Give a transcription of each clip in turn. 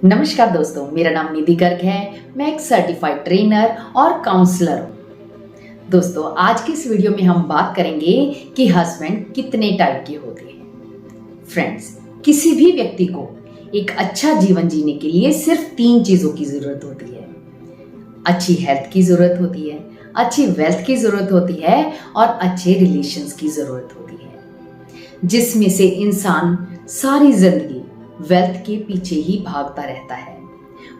नमस्कार दोस्तों, मेरा नाम निधि गर्ग है। मैं एक सर्टिफाइड ट्रेनर और काउंसलर हूँ। दोस्तों, आज की इस वीडियो में हम बात करेंगे कि हस्बैंड कितने टाइप के होते हैं। फ्रेंड्स, किसी भी व्यक्ति को एक अच्छा जीवन जीने के लिए सिर्फ 3 चीजों की जरूरत होती है। अच्छी हेल्थ की जरूरत होती है, अच्छी वेल्थ की जरूरत होती है और अच्छे रिलेशंस की जरूरत होती है, जिसमें से इंसान सारी जिंदगी वेल्थ के पीछे ही भागता रहता है।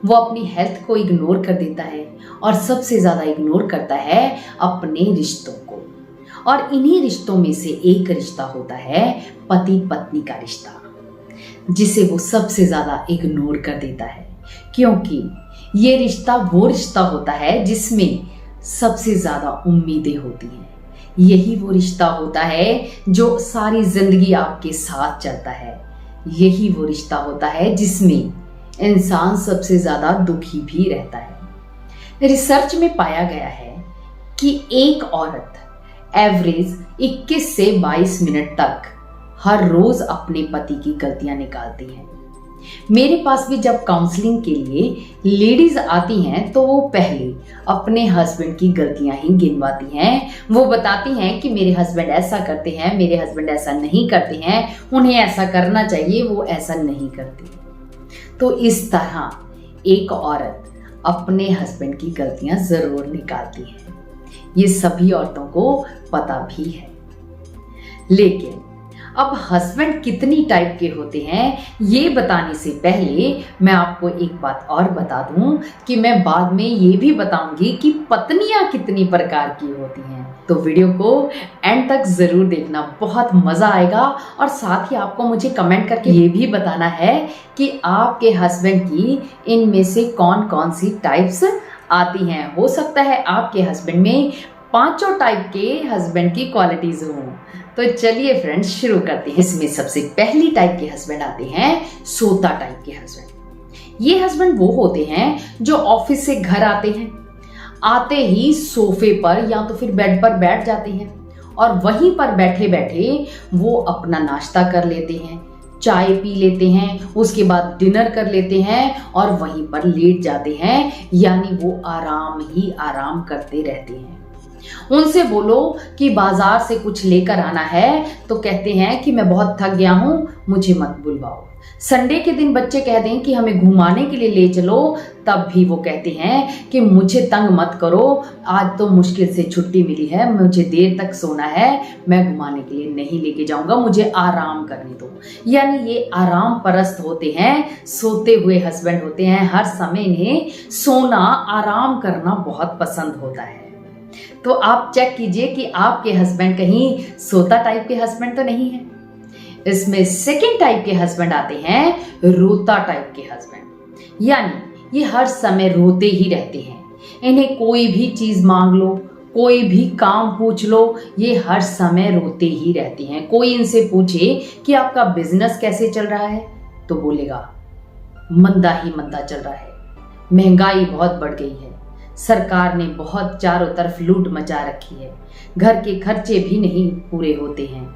वो अपनी हेल्थ को इग्नोर कर देता है और सबसे ज्यादा इग्नोर करता है अपने रिश्तों को। और इन्हीं रिश्तों में से एक रिश्ता होता है पति पत्नी का रिश्ता, जिसे वो सबसे ज्यादा इग्नोर कर देता है, क्योंकि ये रिश्ता वो रिश्ता होता है जिसमें सबसे ज्यादा उम्मीदें होती हैं। यही वो रिश्ता होता है जो सारी जिंदगी आपके साथ चलता है। यही वो रिश्ता होता है जिसमें इंसान सबसे ज्यादा दुखी भी रहता है। रिसर्च में पाया गया है कि एक औरत एवरेज 21 से 22 मिनट तक हर रोज अपने पति की गलतियां निकालती हैं। मेरे पास भी जब काउंसलिंग के लिए लेडीज आती हैं तो वो पहले अपने हस्बैंड की गलतियां ही गिनवाती हैं। वो बताती हैं कि मेरे हस्बैंड ऐसा करते हैं, मेरे हस्बैंड ऐसा नहीं करते हैं, उन्हें ऐसा करना चाहिए, वो ऐसा नहीं करते। तो इस तरह एक औरत अपने हस्बैंड की गलतियां जरूर निकालती है। ये सभी औरतों को पता भी है। लेकिन अब हस्बैंड कितनी टाइप के होते हैं, ये बताने से पहले मैं आपको एक बात और बता दूं कि मैं बाद में ये भी बताऊंगी कि पत्नियां कितनी प्रकार की होती हैं। तो वीडियो को एंड तक जरूर देखना, बहुत मजा आएगा। और साथ ही आपको मुझे कमेंट करके ये भी बताना है कि आपके हस्बैंड की इनमें से कौन कौन सी टाइप्स आती हैं। हो सकता है आपके हस्बैंड में 5 टाइप के हस्बैंड की क्वालिटीज हों। तो चलिए फ्रेंड्स, शुरू करते हैं। इसमें सबसे पहली टाइप के हस्बैंड आते हैं सोता टाइप के हस्बैंड। ये हस्बैंड वो होते हैं जो ऑफिस से घर आते ही सोफे पर या तो फिर बेड पर बैठ जाते हैं और वहीं पर बैठे बैठे वो अपना नाश्ता कर लेते हैं, चाय पी लेते हैं, उसके बाद डिनर कर लेते हैं और वहीं पर लेट जाते हैं। यानी वो आराम ही आराम करते रहते हैं। उनसे बोलो कि बाजार से कुछ लेकर आना है तो कहते हैं कि मैं बहुत थक गया हूं, मुझे मत बुलवाओ। संडे के दिन बच्चे कह दें कि हमें घुमाने के लिए ले चलो, तब भी वो कहते हैं कि मुझे तंग मत करो, आज तो मुश्किल से छुट्टी मिली है, मुझे देर तक सोना है, मैं घुमाने के लिए नहीं लेके जाऊंगा, मुझे आराम करने दो। यानी ये आराम परस्त होते हैं, सोते हुए हस्बैंड होते हैं। हर समय इन्हें सोना, आराम करना बहुत पसंद होता है। तो आप चेक कीजिए कि आपके हस्बैंड कहीं सोता टाइप के हस्बैंड तो नहीं है। इसमें सेकंड टाइप के हस्बैंड आते हैं रोता टाइप के हस्बैंड। यानी ये हर समय रोते ही रहते हैं। इन्हें कोई भी चीज मांग लो, कोई भी काम पूछ लो, ये हर समय रोते ही रहते हैं। कोई इनसे पूछे कि आपका बिजनेस कैसे चल रहा है तो बोलेगा मंदा ही मंदा चल रहा है, महंगाई बहुत बढ़ गई है, सरकार ने बहुत चारों तरफ लूट मचा रखी है, घर के खर्चे भी नहीं पूरे होते हैं,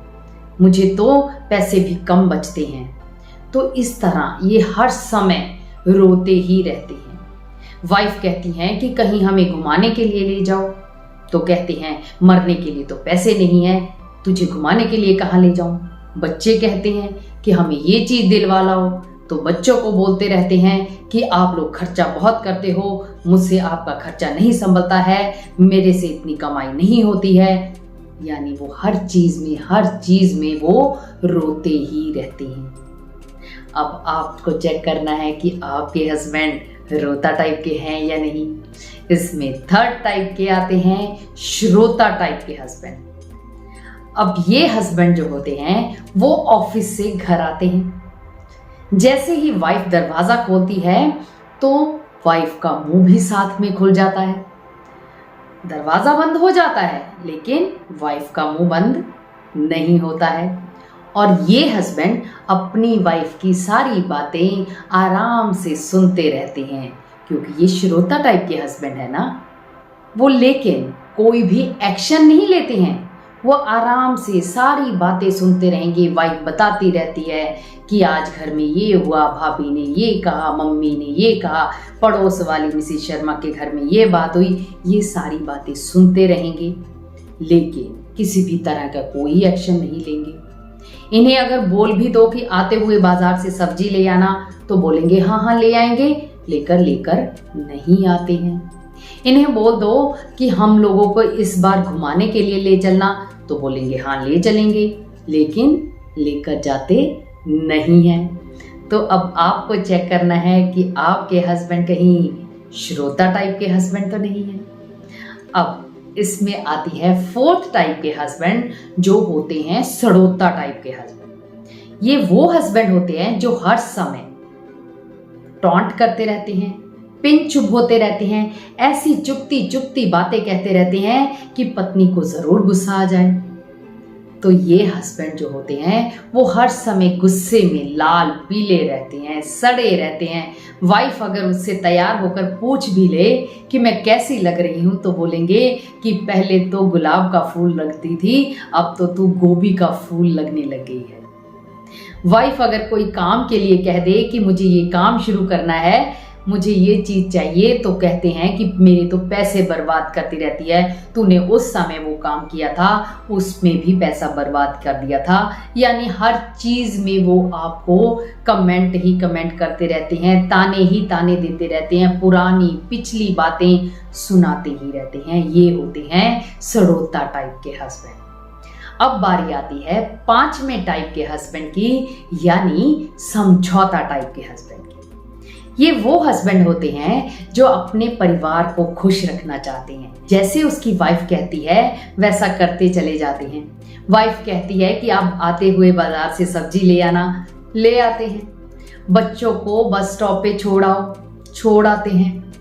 मुझे तो पैसे भी कम बचते हैं। तो इस तरह ये हर समय रोते ही रहते हैं। वाइफ कहती हैं कि कहीं हमें घुमाने के लिए ले जाओ तो कहते हैं मरने के लिए तो पैसे नहीं है, तुझे घुमाने के लिए कहाँ ले जाऊं। बच्चे कहते हैं कि हमें ये चीज दिलवा लाओ तो बच्चों को बोलते रहते हैं कि आप लोग खर्चा बहुत करते हो, मुझसे आपका खर्चा नहीं संभलता है, मेरे से इतनी कमाई नहीं होती है। यानी वो हर चीज में वो रोते ही रहते हैं। अब आपको चेक करना है कि आपके हस्बैंड रोता टाइप के हैं या नहीं। इसमें थर्ड टाइप के आते हैं श्रोता टाइप के हस्बैंड। अब ये हस्बैंड जो होते हैं वो ऑफिस से घर आते हैं। जैसे ही वाइफ दरवाजा खोलती है तो वाइफ का मुंह भी साथ में खुल जाता है। दरवाजा बंद हो जाता है लेकिन वाइफ का मुंह बंद नहीं होता है। और ये हस्बैंड अपनी वाइफ की सारी बातें आराम से सुनते रहते हैं, क्योंकि ये श्रोता टाइप के हस्बैंड है ना वो। लेकिन कोई भी एक्शन नहीं लेते हैं, वो आराम से सारी बातें सुनते रहेंगे। वाइफ बताती रहती है कि आज घर में ये हुआ, भाभी ने ये कहा, मम्मी ने ये कहा, पड़ोस वाली मिसेस शर्मा के घर में ये बात हुई, ये सारी बातें सुनते रहेंगे लेकिन किसी भी तरह का कोई एक्शन नहीं लेंगे। इन्हें अगर बोल भी दो कि आते हुए बाजार से सब्जी ले आना तो बोलेंगे हाँ हाँ ले आएंगे, लेकर नहीं आते हैं। इन्हें बोल दो कि हम लोगों को इस बार घुमाने के लिए ले चलना तो बोलेंगे हाँ ले चलेंगे, लेकिन लेकर जाते नहीं हैं। तो अब आपको चेक करना है कि आपके हस्बैंड कहीं श्रोता टाइप के हस्बैंड तो नहीं है। अब इसमें आती है फोर्थ टाइप के हस्बैंड, जो होते हैं सड़ोता टाइप के हस्बैंड। ये वो हस्बैंड होते हैं जो हर समय टॉन्ट करते रहते हैं, पिन चुप होते रहते हैं, ऐसी चुपती चुपती बातें कहते रहते हैं कि पत्नी को जरूर गुस्सा आ जाए। तो ये हस्बैंड जो होते हैं वो हर समय गुस्से में लाल पीले रहते हैं, सड़े रहते हैं। वाइफ अगर उससे तैयार होकर पूछ भी ले कि मैं कैसी लग रही हूँ तो बोलेंगे कि पहले तो गुलाब का फूल लगती थी, अब तो तू गोभी का फूल लगने लग गई है। वाइफ अगर कोई काम के लिए कह दे कि मुझे ये काम शुरू करना है, मुझे ये चीज चाहिए, तो कहते हैं कि मेरे तो पैसे बर्बाद करती रहती है, तूने उस समय वो काम किया था उसमें भी पैसा बर्बाद कर दिया था। यानी हर चीज में वो आपको कमेंट ही कमेंट करते रहते हैं, ताने ही ताने देते रहते हैं, पुरानी पिछली बातें सुनाते ही रहते हैं। ये होते हैं सड़ोता टाइप के हस्बैंड। अब बारी आती है पांचवें टाइप के हस्बैंड की, यानी समझौता टाइप के हस्बैंड की। ये वो हस्बैंड होते हैं जो अपने परिवार को खुश रखना चाहते हैं। जैसे उसकी वाइफ कहती है वैसा करते चले जाते हैं। वाइफ कहती है कि आप आते हुए बाजार से सब्जी ले आना, ले आते हैं। बच्चों को बस स्टॉप पे छोड़ आते हैं।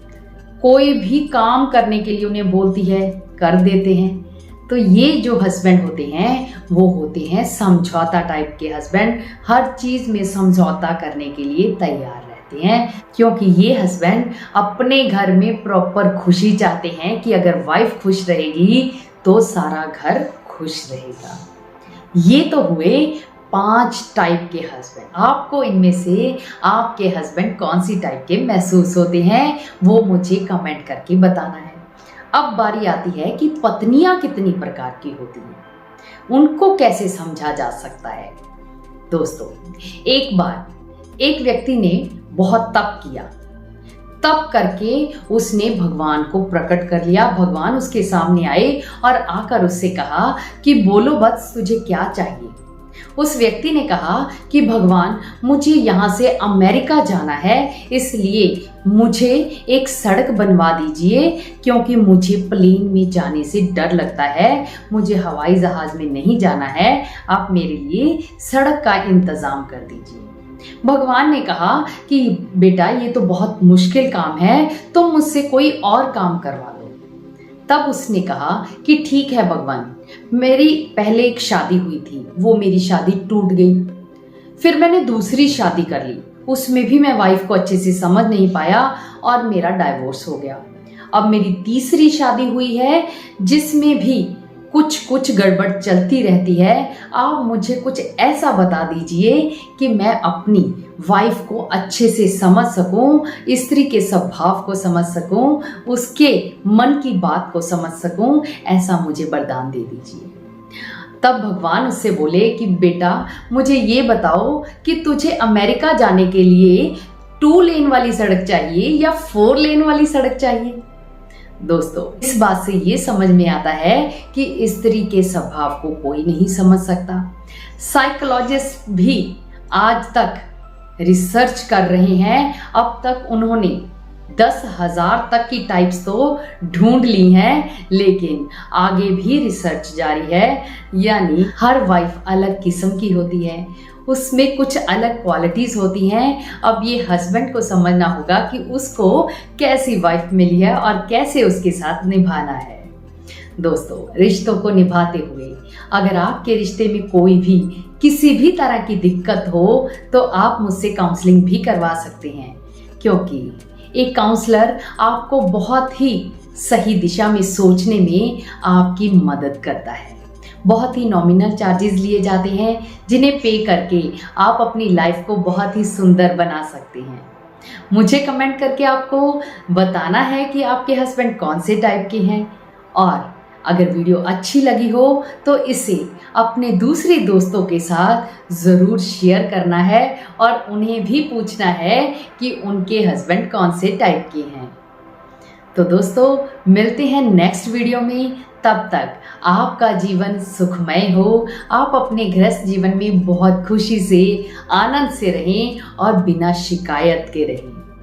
कोई भी काम करने के लिए उन्हें बोलती है कर देते हैं। तो ये जो हस्बैंड होते हैं वो होते हैं समझौता टाइप के हस्बैंड। हर चीज में समझौता करने के लिए तैयार रहते हैं, क्योंकि ये हस्बैंड अपने घर में प्रॉपर खुशी चाहते हैं कि अगर वाइफ खुश रहेगी तो सारा घर खुश रहेगा। ये तो हुए 5 टाइप के हस्बैंड। आपको इनमें से आपके हस्बैंड कौन सी टाइप के महसूस होते हैं वो मुझे कमेंट करके बताना है। अब बारी आती है कि पत्नियां कितनी प्रकार की होती हैं, उनको कैसे समझा जा सकता है। दोस्तों, एक बार एक व्यक्ति ने बहुत तप किया। तप करके उसने भगवान को प्रकट कर लिया। भगवान उसके सामने आए और आकर उससे कहा कि बोलो बस तुझे क्या चाहिए। उस व्यक्ति ने कहा कि भगवान मुझे यहाँ से अमेरिका जाना है, इसलिए मुझे एक सड़क बनवा दीजिए, क्योंकि मुझे प्लेन में जाने से डर लगता है, मुझे हवाई जहाज में नहीं जाना है, आप मेरे लिए सड़क का इंतजाम कर दीजिए। भगवान ने कहा कि बेटा ये तो बहुत मुश्किल काम है, तुम मुझसे कोई और काम करवा लो। तब उसने कहा कि ठीक है भगवान, मेरी पहले एक शादी हुई थी, वो मेरी शादी टूट गई। फिर मैंने दूसरी शादी कर ली, उसमें भी मैं वाइफ को अच्छे से समझ नहीं पाया और मेरा डाइवोर्स हो गया। अब मेरी तीसरी शादी हुई है, जिसमें भी कुछ गड़बड़ चलती रहती है। आप मुझे कुछ ऐसा बता दीजिए कि मैं अपनी वाइफ को अच्छे से समझ सकूं, स्त्री के स्वभाव को समझ सकूं, उसके मन की बात को समझ सकूं, ऐसा मुझे वरदान दे दीजिए। तब भगवान उससे बोले कि बेटा मुझे ये बताओ कि तुझे अमेरिका जाने के लिए 2 लेन वाली सड़क चाहिए या 4 लेन वाली सड़क चाहिए। दोस्तों, इस बात से ये समझ में आता है कि स्त्री के स्वभाव को कोई नहीं समझ सकता। साइकोलॉजिस्ट भी आज तक रिसर्च कर रहे हैं। अब तक उन्होंने 10,000 तक की टाइप्स तो ढूंढ ली हैं, लेकिन आगे भी रिसर्च जारी है। यानी हर वाइफ अलग किस्म की होती है, उसमें कुछ अलग क्वालिटीज होती हैं। अब ये हस्बैंड को समझना होगा कि उसको कैसी वाइफ मिली है और कैसे उसके साथ निभाना है। दोस्तों, रिश्तों को निभाते हुए अगर आपके रिश्ते में कोई भी किसी भी तरह की दिक्कत हो तो आप मुझसे काउंसलिंग भी करवा सकते हैं, क्योंकि एक काउंसलर आपको बहुत ही सही दिशा में सोचने में आपकी मदद करता है। बहुत ही नॉमिनल चार्जेस लिए जाते हैं जिन्हें पे करके आप अपनी लाइफ को बहुत ही सुंदर बना सकते हैं। मुझे कमेंट करके आपको बताना है कि आपके हस्बैंड कौन से टाइप के हैं, और अगर वीडियो अच्छी लगी हो तो इसे अपने दूसरे दोस्तों के साथ ज़रूर शेयर करना है और उन्हें भी पूछना है कि उनके हस्बैंड कौन से टाइप के हैं। तो दोस्तों, मिलते हैं नेक्स्ट वीडियो में। तब तक आपका जीवन सुखमय हो, आप अपने गृहस्थ जीवन में बहुत खुशी से, आनंद से रहें और बिना शिकायत के रहें।